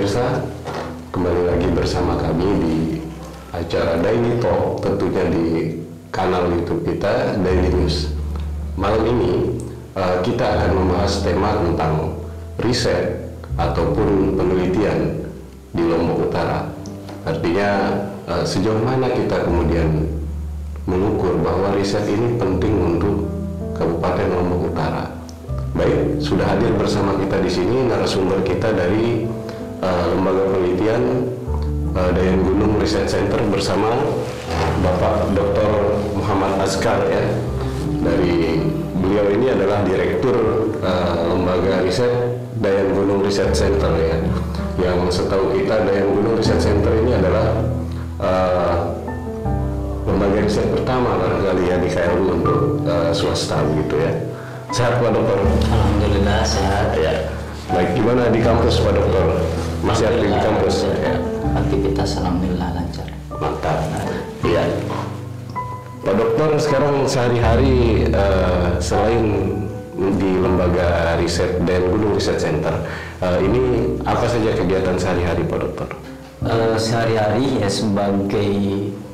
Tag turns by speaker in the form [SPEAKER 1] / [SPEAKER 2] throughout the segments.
[SPEAKER 1] pemirsa, kembali lagi bersama kami di acara Daily Talk, tentunya di kanal YouTube kita Daily News. Malam ini kita akan membahas tema tentang riset ataupun penelitian di Lombok Utara. Artinya sejauh mana kita kemudian mengukur bahwa riset ini penting untuk Kabupaten Lombok Utara. Baik, sudah hadir bersama kita di sini narasumber kita dari Lembaga Penelitian Dayan Gunung Research Center bersama Bapak Dr. Muhammad Azkar ya. Dari beliau ini adalah Direktur Lembaga Riset Dayan Gunung Research Center ya. Yang setahu kita Dayan Gunung Research Center ini adalah lembaga riset pertama barangkali ya di KLU untuk swasta gitu ya. Sehat Pak Dokter?
[SPEAKER 2] Alhamdulillah sehat
[SPEAKER 1] ya. Baik, gimana di kampus Pak Dokter? Masih aktif di kampus? Ya.
[SPEAKER 2] Aktivitas alhamdulillah lancar.
[SPEAKER 1] Mantap. Iya. Pak Dokter sekarang sehari-hari selain di lembaga riset Dayan Gunung Research Center, ini apa saja kegiatan sehari-hari Pak Dokter?
[SPEAKER 2] Sehari-hari ya sebagai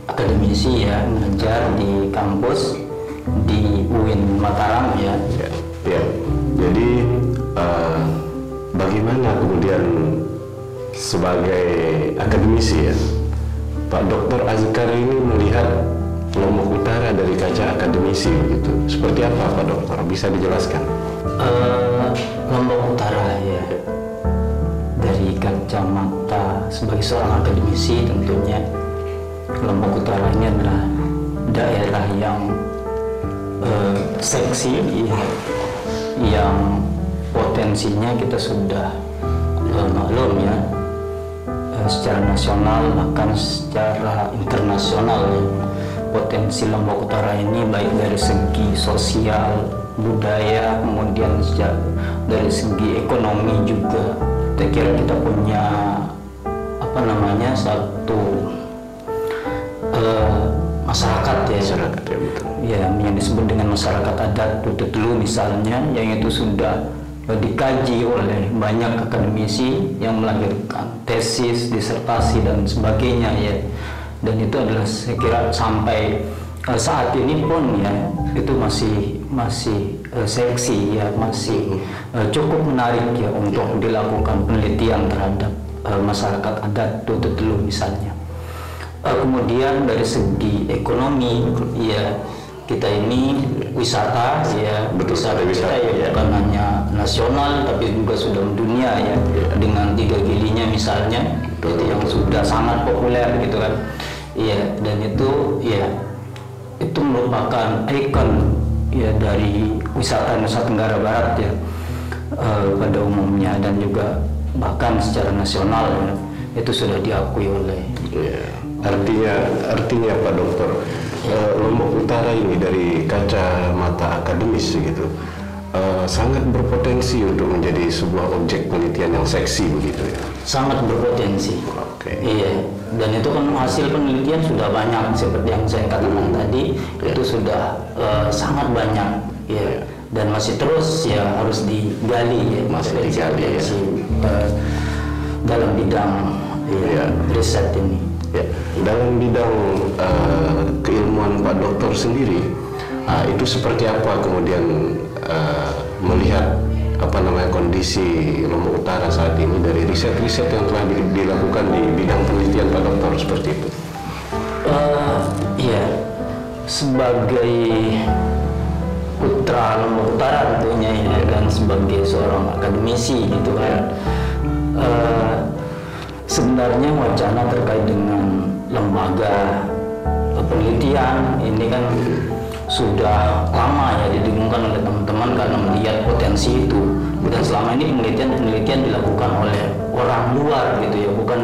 [SPEAKER 2] akademisi ya mengajar di kampus di UIN Mataram ya.
[SPEAKER 1] Ya. Jadi bagaimana kemudian sebagai akademisi ya Pak Dr. Azkar ini melihat Lombok Utara dari kaca akademisi begitu? Seperti apa Pak Dokter? Bisa dijelaskan?
[SPEAKER 2] Lombok Utara ya dari kacamata sebagai seorang akademisi tentunya Lombok Utara ini adalah daerah yang seksi ya, yang potensinya kita sudah maklum ya, secara nasional bahkan secara internasional ya. Potensi Lombok Utara ini baik dari segi sosial, budaya, kemudian dari segi ekonomi juga. Saya kira kita punya satu masyarakat ya,
[SPEAKER 1] betul.
[SPEAKER 2] Ya, yang disebut dengan masyarakat adat dulu misalnya, yang itu sudah dikaji oleh banyak akademisi yang melahirkan tesis, disertasi dan sebagainya ya. Dan itu adalah saya kira sampai saat ini pun ya itu masih seksi ya, masih cukup menarik ya untuk dilakukan penelitian terhadap masyarakat adat dulu misalnya. Kemudian dari segi ekonomi ya, kita ini wisata ya, wisata kita ya, bukan hanya nasional tapi juga sudah mendunia ya, dengan 3 gilinya misalnya itu yang sudah sangat populer gitu kan ya. Dan itu ya itu merupakan ikon ya dari wisata Nusa Tenggara Barat ya pada umumnya, dan juga bahkan secara nasional ya, itu sudah diakui oleh
[SPEAKER 1] Artinya Pak Dokter, Lombok Utara ini dari kacamata akademis gitu sangat berpotensi untuk menjadi sebuah objek penelitian yang seksi begitu ya.
[SPEAKER 2] Sangat berpotensi. Iya, dan itu kan hasil penelitian sudah banyak seperti yang saya katakan tadi, itu sudah sangat banyak ya, dan masih terus ya harus digali ya, dalam bidang riset ini.
[SPEAKER 1] Ya, dalam bidang keilmuan Pak Dokter sendiri, itu seperti apa kemudian melihat kondisi Lombok Utara saat ini dari riset-riset yang telah dilakukan di bidang penelitian Pak Dokter seperti itu?
[SPEAKER 2] Iya, sebagai putra Lombok Utara tentunya ya, dan sebagai seorang akademisi gitu kan. Sebenarnya wacana terkait dengan lembaga penelitian ini kan sudah lama ya didengungkan oleh teman-teman karena melihat potensi itu, dan selama ini penelitian dilakukan oleh orang luar gitu ya, bukan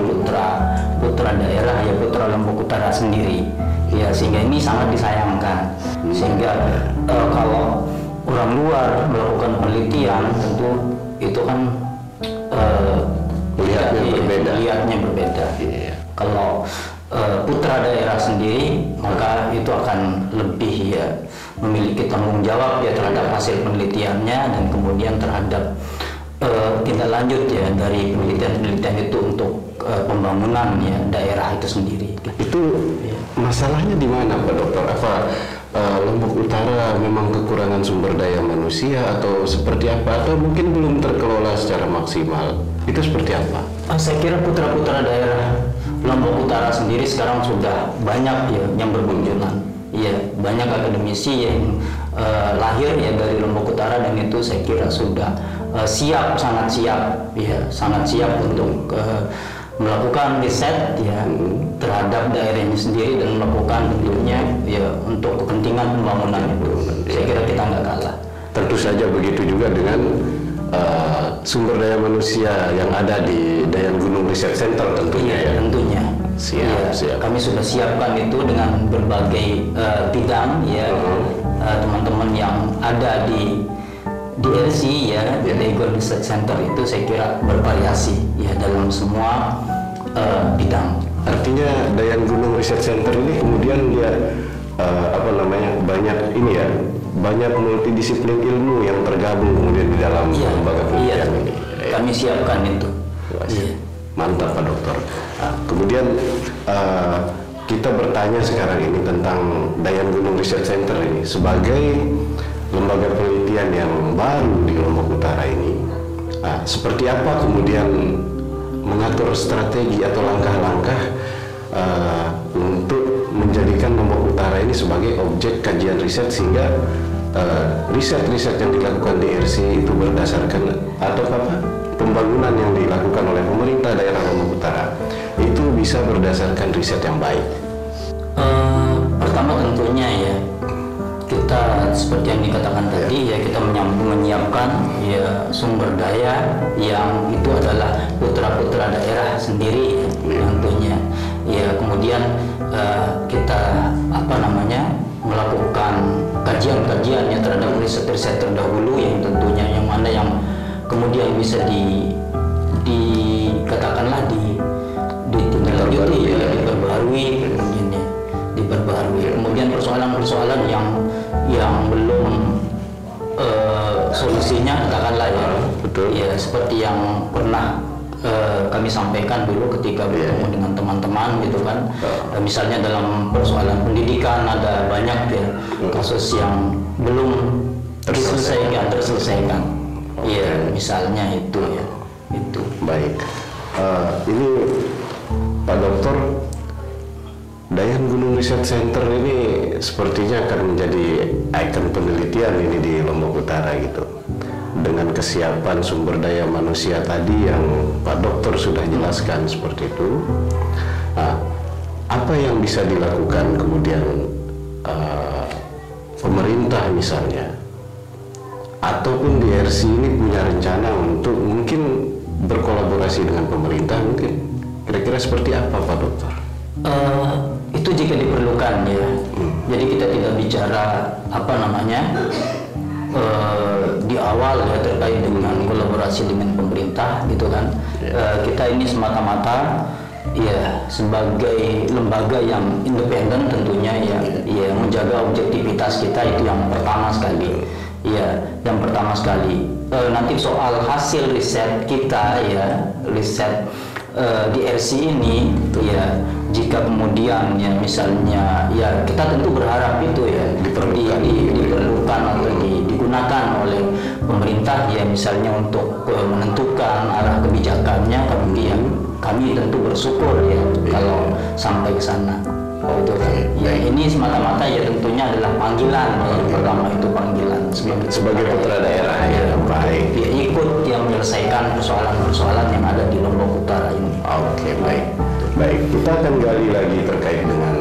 [SPEAKER 2] putra daerah ya, putra Lombok Utara sendiri ya, sehingga ini sangat disayangkan. Sehingga kalau orang luar melakukan penelitian tentu itu kan lihatnya berbeda. Kalau putra daerah sendiri maka itu akan lebih ya memiliki tanggung jawab ya terhadap hasil penelitiannya, dan kemudian terhadap tindak lanjut ya dari penelitian-penelitian itu untuk pembangunan ya daerah itu sendiri.
[SPEAKER 1] Itu masalahnya di mana Pak Dokter? Apa Lombok Utara memang kekurangan sumber daya manusia atau seperti apa? Atau mungkin belum terkelola secara maksimal? Itu seperti apa?
[SPEAKER 2] Saya kira putra-putra daerah Lombok Utara sendiri sekarang sudah banyak ya yang bermunculan. Ya, banyak akademisi yang lahir ya dari Lombok Utara, dan itu saya kira sudah siap, sangat siap ya, sangat siap untuk melakukan riset ya terhadap daerahnya sendiri dan melakukan tentunya ya untuk kepentingan pembangunan itu. Saya kira kita nggak kalah.
[SPEAKER 1] Tentu saja begitu juga dengan sumber daya manusia yang ada di Dayan Gunung Research Center tentunya ya.
[SPEAKER 2] Tentunya.
[SPEAKER 1] Siap.
[SPEAKER 2] Kami sudah siapkan itu dengan berbagai bidang ya, teman-teman yang ada di DRC ya, di Dayan Research Center itu saya kira bervariasi ya dalam semua bidang.
[SPEAKER 1] Artinya Dayan Gunung Research Center ini kemudian dia banyak ini ya, banyak multidisiplin ilmu yang tergabung kemudian di dalam lembaga penelitian ini.
[SPEAKER 2] Kami siapkan itu.
[SPEAKER 1] Mantap Pak Dokter. Kemudian kita bertanya sekarang ini tentang Dayan Gunung Research Center ini sebagai lembaga penelitian yang baru di Lombok Utara ini. Seperti apa kemudian mengatur strategi atau langkah-langkah untuk menjadikan Lombok Utara ini sebagai objek kajian riset, sehingga riset-riset yang dilakukan di RC itu berdasarkan atau pembangunan yang dilakukan oleh pemerintah daerah Lombok Utara itu bisa berdasarkan riset yang baik.
[SPEAKER 2] Pertama tentunya ya kita seperti yang dikatakan tadi ya, kita menyiapkan ya sumber daya yang itu adalah putra-putra daerah sendiri tentunya ya. Kemudian kita melakukan kajian-kajian ya terhadap riset-riset terdahulu yang tentunya yang mana yang kemudian bisa dikatakanlah ditindaklanjuti ya, diperbarui kemudian ya, diperbarui. Kemudian persoalan-persoalan yang belum solusinya katakanlah ya,
[SPEAKER 1] betul
[SPEAKER 2] ya seperti yang pernah kami sampaikan dulu ketika bertemu dengan teman-teman gitu kan. Misalnya dalam persoalan pendidikan ada banyak ya kasus yang belum terselesaikan. Iya, misalnya itu ya. Itu.
[SPEAKER 1] Baik. Ini Pak Dokter, Dayan Gunung Research Center ini sepertinya akan menjadi ikon penelitian ini di Lombok Utara gitu. Dengan kesiapan sumber daya manusia tadi yang Pak Dokter sudah jelaskan seperti itu. Apa yang bisa dilakukan kemudian pemerintah misalnya, ataupun DRC ini punya rencana untuk mungkin berkolaborasi dengan pemerintah, mungkin kira-kira seperti apa Pak Dokter?
[SPEAKER 2] Itu jika diperlukan ya. Jadi kita tidak bicara di awal ya terkait dengan kolaborasi dengan pemerintah gitu kan. Kita ini semata-mata ya sebagai lembaga yang independen tentunya ya menjaga objektivitas kita, itu yang pertama sekali. Ya, yang pertama sekali. Nanti soal hasil riset kita ya, riset di RC ini ya, jika kemudian ya misalnya ya kita tentu berharap itu ya diperlukan atau digunakan oleh pemerintah ya, misalnya untuk menentukan arah kebijakannya, kami tentu bersyukur ya kalau sampai ke sana. Itu kan. Ya ini semata-mata ya tentunya adalah panggilan yang pertama, itu panggilan
[SPEAKER 1] sebagai putra daerah ya, baik.
[SPEAKER 2] Ya, ikut yang menyelesaikan persoalan-persoalan yang ada di Lombok Utara ini.
[SPEAKER 1] Oke, baik. Kita akan gali lagi terkait dengan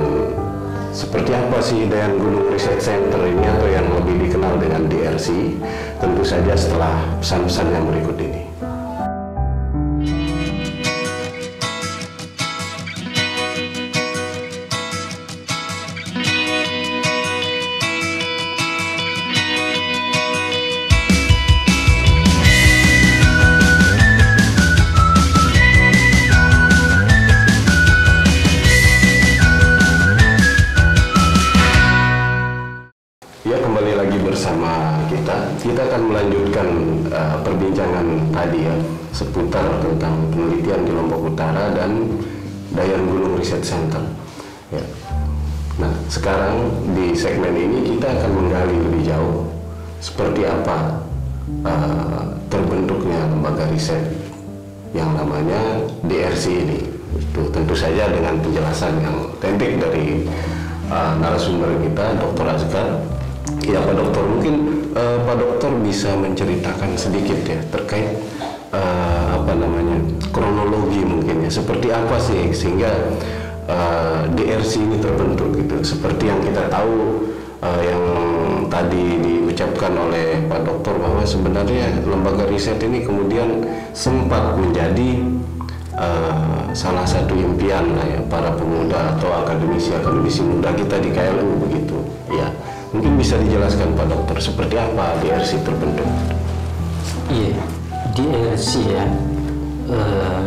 [SPEAKER 1] seperti apa sih Dayan Gunung Research Center ini, atau yang lebih dikenal dengan DRC, tentu saja setelah pesan-pesan yang berikut ini. kembali lagi bersama kita. Kita akan melanjutkan perbincangan tadi ya seputar tentang penelitian di Lombok Utara dan Dayan Gunung Research Center. Ya. Nah, sekarang di segmen ini kita akan menggali lebih jauh seperti apa terbentuknya lembaga riset yang namanya DRC ini. Itu tentu saja dengan penjelasan yang otentik dari narasumber kita, Dr. Azkar. Ya, Pak Dokter, mungkin Pak Dokter bisa menceritakan sedikit ya terkait kronologi mungkin ya, seperti apa sih sehingga DRC ini terbentuk gitu. Seperti yang kita tahu yang tadi diucapkan oleh Pak Dokter bahwa sebenarnya lembaga riset ini kemudian sempat menjadi salah satu impian lah ya para pemuda atau akademisi muda kita di KLU begitu ya. Mungkin bisa dijelaskan Pak Dokter seperti apa DRC terbentuk?
[SPEAKER 2] Iya, DRC ya,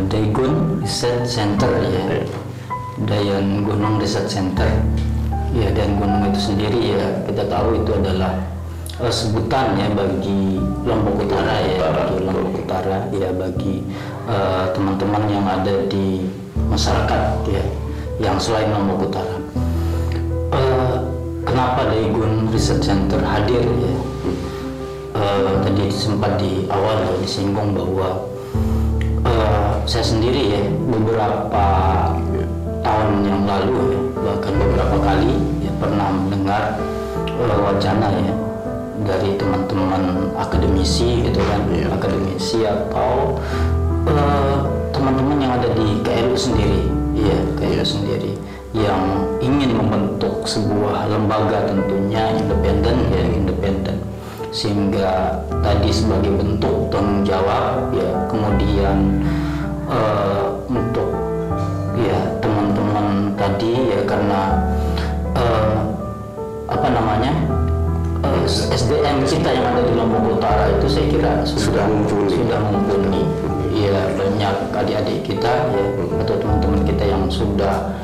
[SPEAKER 2] Daegun Research Center ya, Dayan Gunung Research Center ya. Dan gunung itu sendiri ya kita tahu itu adalah sebutan ya bagi Lombok Utara ya, bagi Lombok Utara ya, bagi teman-teman yang ada di masyarakat ya yang selain Lombok Utara. Kenapa Daegun Research Center hadir ya? Tadi sempat di awal ya disinggung bahwa saya sendiri ya beberapa tahun yang lalu ya, bahkan beberapa kali ya pernah mendengar wacana ya dari teman-teman akademisi gitu kan, akademisi atau teman-teman yang ada di KLU sendiri ya, KLU sendiri yang ingin membentuk sebuah lembaga tentunya independen ya, independen, sehingga tadi sebagai bentuk tanggung jawab ya, kemudian untuk ya teman-teman tadi ya karena SDM kita yang ada di Lombok Utara itu saya kira sudah mumpuni ya, banyak adik-adik kita ya atau teman-teman kita yang sudah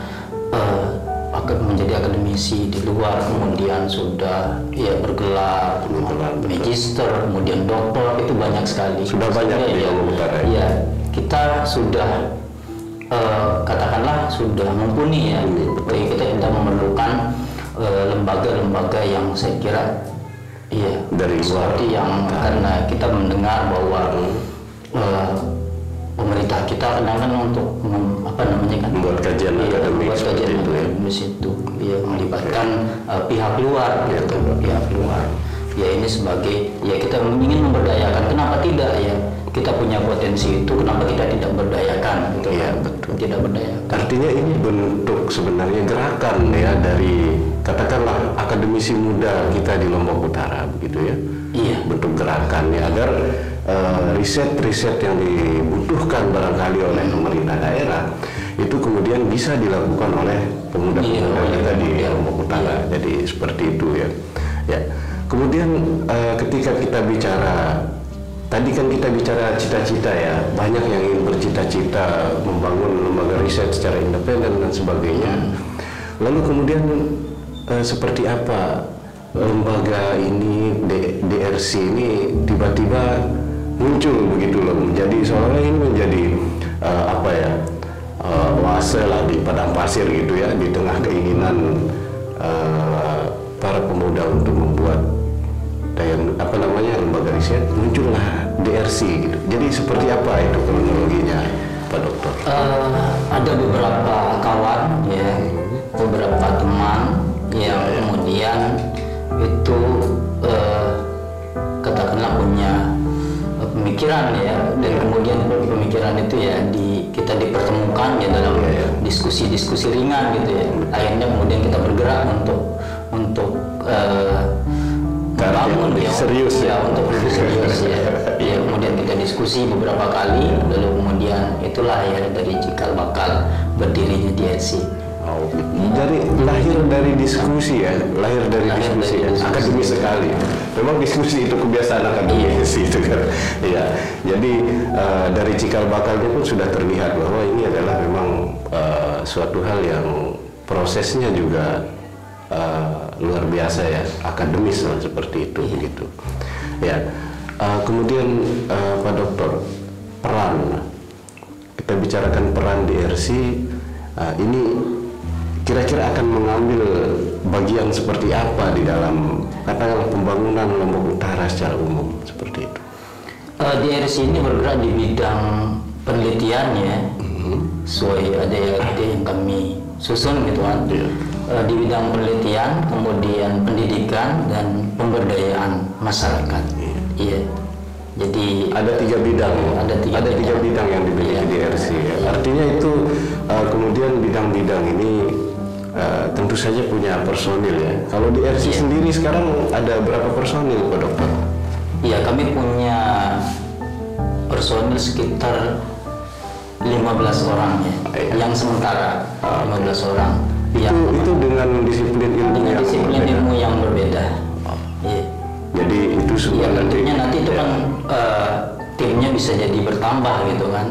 [SPEAKER 2] akan menjadi akademisi di luar, kemudian sudah ya bergelar magister, kemudian doktor, itu banyak sekali.
[SPEAKER 1] Sudah banyak di Lombok Utara
[SPEAKER 2] ya. Kita sudah katakanlah sudah mumpuni ya, bagi kita tidak memerlukan lembaga-lembaga yang saya kira ya
[SPEAKER 1] dari
[SPEAKER 2] seperti yang karena kita mendengar bahwa pemerintah kita kadang-kadang untuk
[SPEAKER 1] membuat kajian akademik seperti itu ya,
[SPEAKER 2] ya melibatkan pihak luar gitu, pihak luar ya. Ini sebagai ya kita ingin memberdayakan, kenapa tidak ya, kita punya potensi itu, kenapa kita tidak berdayakan gitu
[SPEAKER 1] ya,
[SPEAKER 2] kan?
[SPEAKER 1] betul.
[SPEAKER 2] Tidak berdayakan.
[SPEAKER 1] Artinya ini bentuk sebenarnya gerakan ya dari katakanlah akademisi muda kita di Lombok Utara begitu ya.
[SPEAKER 2] Iya.
[SPEAKER 1] Bentuk gerakan ya agar riset-riset yang dibutuhkan barangkali oleh pemerintah daerah itu kemudian bisa dilakukan oleh pemuda-pemuda kita di Lombok Utara. Jadi seperti itu ya. Ya. Kemudian ketika kita bicara tadi kan kita bicara cita-cita ya, banyak yang ingin bercita-cita membangun lembaga riset secara independen dan sebagainya. Lalu kemudian seperti apa lembaga ini DRC ini tiba-tiba muncul begitu loh, menjadi seolah ini menjadi oase lah di padang pasir gitu ya, di tengah keinginan para pemuda untuk membuat lembaga riset, muncullah DRC gitu. Jadi seperti apa itu kronologinya Pak Dokter?
[SPEAKER 2] Ada beberapa kawan ya, beberapa teman yang kemudian itu katakanlah punya pemikiran ya, dan kemudian pemikiran itu ya kita dipertemukan ya dalam diskusi-diskusi ringan gitu ya. Akhirnya kemudian kita bergerak untuk bangun ya,
[SPEAKER 1] serius
[SPEAKER 2] ya, untuk lebih serius ya. Ya, kemudian kita diskusi beberapa kali, lalu kemudian itulah ya dari cikal bakal berdirinya DRC.
[SPEAKER 1] Lahir dari diskusi ya, akademis sekali. Memang diskusi itu kebiasaan akademis itu kan. Ya, jadi dari cikal bakalnya pun sudah terlihat bahwa ini adalah memang suatu hal yang prosesnya juga luar biasa ya, akademis lah seperti itu begitu. Ya, kemudian Pak Dokter, peran, kita bicarakan peran DRC ini kira-kira akan mengambil bagian seperti apa di dalam katakanlah pembangunan Lombok Utara secara umum seperti itu.
[SPEAKER 2] DRC ini bergerak di bidang penelitian ya, sesuai ada yang kami susun gitu kan. Di bidang penelitian, kemudian pendidikan dan pemberdayaan masyarakat. Iya. Jadi
[SPEAKER 1] ada 3 bidang. Ada tiga bidang yang dimiliki DRC. Ya. Artinya itu kemudian bidang-bidang ini tentu saja punya personil ya. Kalau DRC sendiri sekarang ada berapa personil Pak Dokter?
[SPEAKER 2] Iya, kami punya personil sekitar 15 orang ya, yang sementara 15 orang.
[SPEAKER 1] Itu dengan disiplin ilmu
[SPEAKER 2] yang berbeda. Iya.
[SPEAKER 1] Jadi itu semua
[SPEAKER 2] nanti itu kan timnya bisa jadi bertambah gitu kan.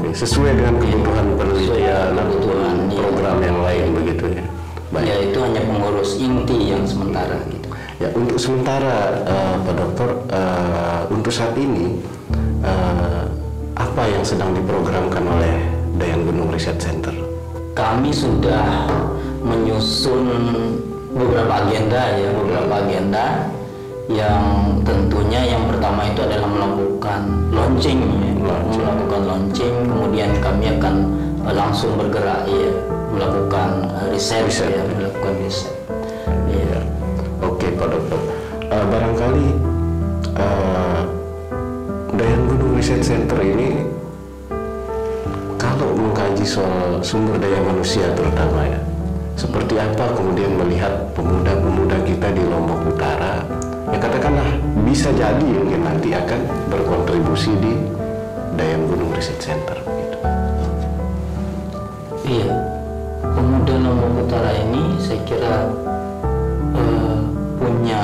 [SPEAKER 1] Sesuai dengan kebutuhan penelitian dan program yang lain begitu ya.
[SPEAKER 2] Baik. Ya itu hanya pengurus inti yang sementara gitu.
[SPEAKER 1] Ya untuk sementara Pak Dokter, untuk saat ini apa yang sedang diprogramkan oleh Dayan Gunung Riset Center? Kami
[SPEAKER 2] sudah menyusun beberapa agenda yang tentunya yang pertama itu adalah melakukan launching, kemudian kami akan langsung bergerak ya, melakukan riset.
[SPEAKER 1] Ya. Oke Pak Dokter, barangkali Dayan Gunung Riset Center ini kalau mengkaji soal sumber daya manusia terutama ya, seperti apa kemudian melihat pemuda-pemuda kita di Lombok Utara, ya katakanlah bisa jadi mungkin nanti akan berkontribusi di Dayan Gunung Riset Center gitu.
[SPEAKER 2] Iya, pemuda Lombok Utara ini saya kira punya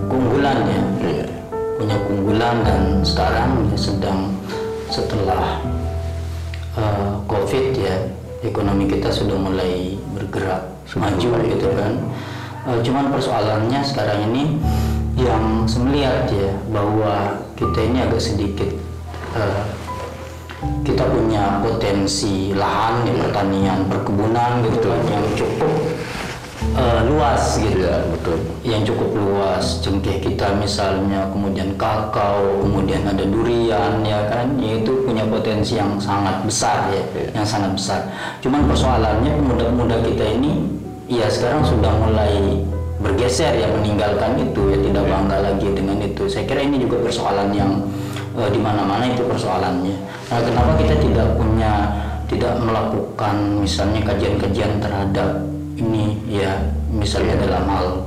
[SPEAKER 2] keunggulan ya, punya keunggulan dan sekarang ya sedang setelah COVID ya, ekonomi kita sudah mulai bergerak maju gitu kan. Cuman persoalannya sekarang ini yang saya melihat ya bahwa kita ini agak sedikit kita punya potensi lahan di pertanian perkebunan gitu kan yang cukup luas gitu
[SPEAKER 1] ya, betul.
[SPEAKER 2] Yang cukup luas, cengkeh kita misalnya, kemudian kakao, kemudian ada durian ya kan, itu punya potensi yang sangat besar ya, yang sangat besar. Cuman persoalannya pemuda-pemuda kita ini ya sekarang sudah mulai bergeser ya, meninggalkan itu ya, tidak bangga lagi dengan itu. Saya kira ini juga persoalan yang di mana-mana itu persoalannya. Nah, kenapa kita tidak melakukan misalnya kajian-kajian terhadap ini ya, misalnya dalam hal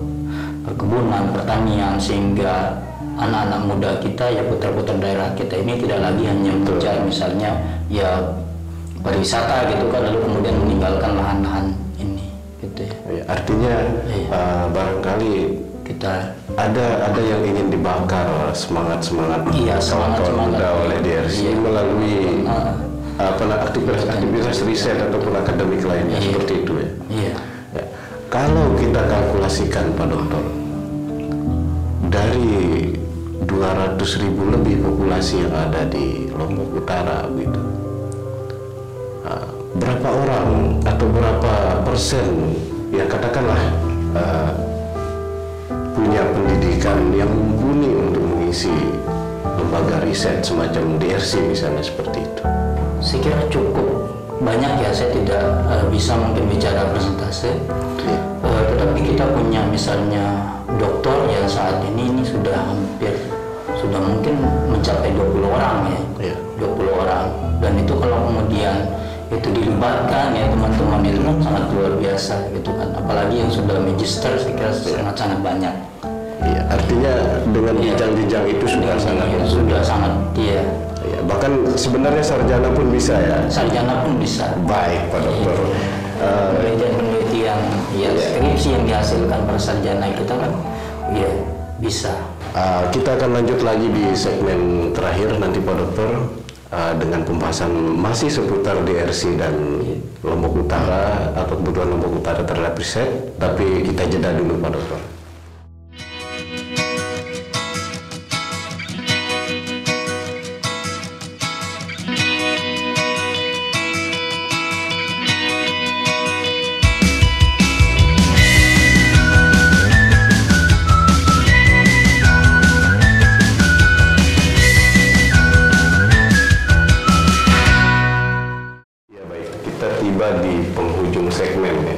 [SPEAKER 2] perkebunan, pertanian, sehingga anak-anak muda kita ya, putra-putra daerah kita ini tidak lagi hanya mengejar misalnya ya pariwisata gitu kan, lalu kemudian meninggalkan lahan-lahan ini gitu ya.
[SPEAKER 1] Artinya barangkali kita ada yang ingin dibakar semangat kawan-kawan muda oleh DRC melalui aktivitas riset ataupun akademik lainnya seperti itu ya. Ya. Kalau kita kalkulasikan Pak Dokter, dari 200.000 lebih populasi yang ada di Lombok Utara gitu, berapa orang atau berapa persen yang katakanlah punya pendidikan yang mumpuni untuk mengisi lembaga riset semacam DRC misalnya seperti itu?
[SPEAKER 2] Saya kira cukup banyak ya, saya tidak bisa mungkin bicara persentase, tetapi kita punya misalnya doktor yang saat ini sudah mungkin mencapai 20 orang ya, 20 orang, dan itu kalau kemudian itu dilibatkan ya teman-teman itu kan sangat luar biasa gitu kan, apalagi yang sudah magister saya kira sangat banyak.
[SPEAKER 1] Iya, artinya dengan jenjang-jenjang itu sudah sangat
[SPEAKER 2] iya.
[SPEAKER 1] Ya, bahkan sebenarnya sarjana pun bisa ya.
[SPEAKER 2] Sarjana pun bisa.
[SPEAKER 1] Baik Pak Dokter.
[SPEAKER 2] Penelitian ya, skripsi yang dihasilkan para sarjana kita kan ya bisa.
[SPEAKER 1] Kita akan lanjut lagi di segmen terakhir nanti Pak Dokter. dengan pembahasan masih seputar DRC dan Lombok Utara atau kebutuhan Lombok Utara terhadap riset, tapi kita jeda dulu Pak Dokter. Tiba di penghujung segmen ya,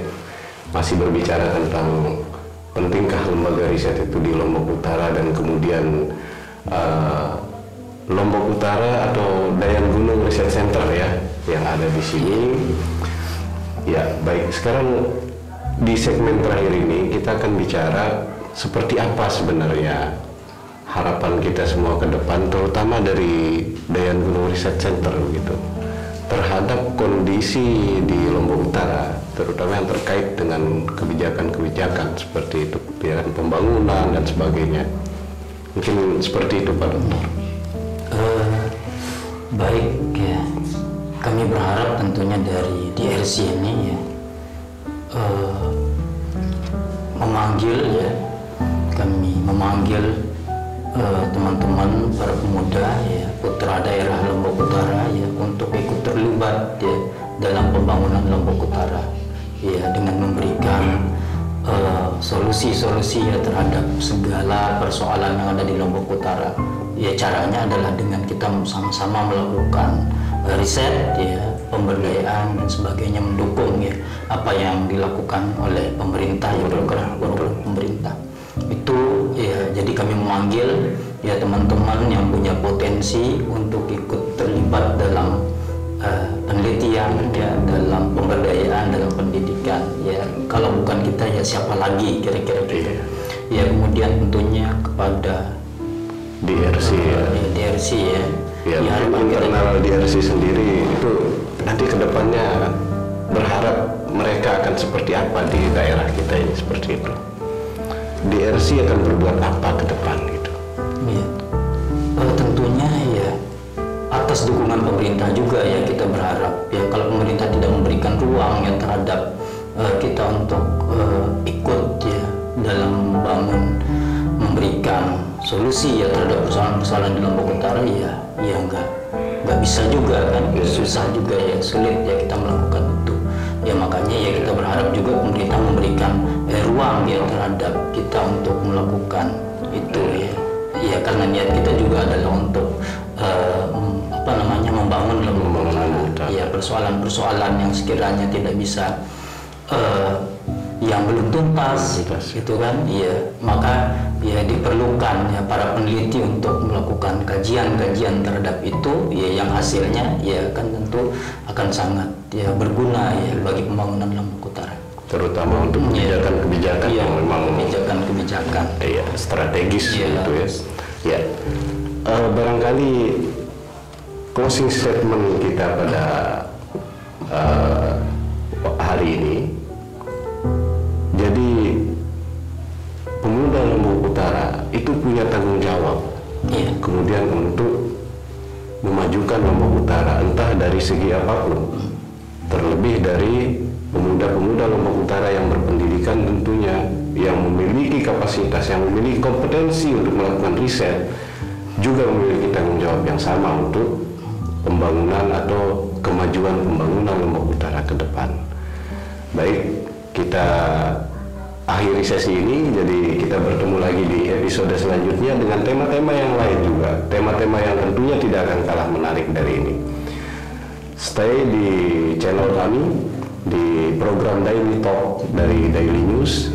[SPEAKER 1] masih berbicara tentang pentingkah lembaga riset itu di Lombok Utara dan kemudian Lombok Utara atau Dayan Gunung Research Center ya yang ada di sini. Ya baik, sekarang di segmen terakhir ini kita akan bicara seperti apa sebenarnya harapan kita semua ke depan, terutama dari Dayan Gunung Research Center gitu, terhadap kondisi di Lombok Utara, terutama yang terkait dengan kebijakan-kebijakan seperti itu, kebijakan pembangunan dan sebagainya. Mungkin seperti itu Pak Dokter.
[SPEAKER 2] Baik ya, kami berharap tentunya dari DRC ini ya kami memanggil teman-teman para pemuda ya, putra daerah Lombok Utara ya, untuk ikut terlibat ya dalam pembangunan Lombok Utara ya, dengan memberikan solusi-solusi ya terhadap segala persoalan yang ada di Lombok Utara. Ya caranya adalah dengan kita sama-sama melakukan riset ya, pemberdayaan dan sebagainya, mendukung ya apa yang dilakukan oleh pemerintah ya, program pemerintah. Itu ya, jadi kami memanggil ya teman-teman yang punya potensi untuk ikut terlibat dalam penelitian ya, dalam pemberdayaan, dalam pendidikan ya. Kalau bukan kita ya siapa lagi kira-kira gitu ya. Kemudian tentunya kepada
[SPEAKER 1] DRC ya.
[SPEAKER 2] DRC ya.
[SPEAKER 1] Ya, internal DRC sendiri itu nanti kedepannya berharap mereka akan seperti apa di daerah kita ini, seperti itu. DRC akan berbuat apa ke depan gitu?
[SPEAKER 2] Ya, tentunya ya atas dukungan pemerintah juga ya, kita berharap ya kalau pemerintah tidak memberikan ruang ya terhadap kita untuk ikut ya dalam membangun, memberikan solusi ya terhadap persoalan-persoalan di Lombok Utara ya nggak bisa juga kan, susah juga ya, sulit ya kita melakukan itu ya. Makanya ya kita berharap juga pemerintah memberikan ruang ya terhadap kita untuk melakukan itu ya karena niat kita juga adalah untuk membangun Lombok Utara ya, persoalan-persoalan yang sekiranya tidak bisa yang belum tuntas itu kan ya, maka ya diperlukan ya para peneliti untuk melakukan kajian-kajian terhadap itu ya, yang hasilnya ya kan tentu akan sangat ya berguna ya bagi pembangunan Lombok Utara,
[SPEAKER 1] terutama untuk kebijakan-kebijakan yang memang
[SPEAKER 2] kebijakan
[SPEAKER 1] ya, strategis gitu ya. Ya, barangkali closing statement kita pada hari ini. Jadi pemuda Lombok Utara itu punya tanggung jawab, kemudian untuk memajukan Lombok Utara entah dari segi apapun, terlebih dari pemuda-pemuda Lombok Utara yang berpendidikan tentunya, yang memiliki kapasitas, yang memiliki kompetensi untuk melakukan riset, juga memiliki tanggung jawab yang sama untuk pembangunan atau kemajuan pembangunan Lombok Utara ke depan. Baik, kita akhiri sesi ini, jadi kita bertemu lagi di episode selanjutnya dengan tema-tema yang lain juga, tema-tema yang tentunya tidak akan kalah menarik dari ini. Stay di channel kami, di program Daily Talk dari Daily News.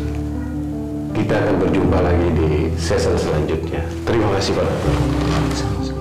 [SPEAKER 1] Kita akan berjumpa lagi di season selanjutnya. Terima kasih Pak Dokter.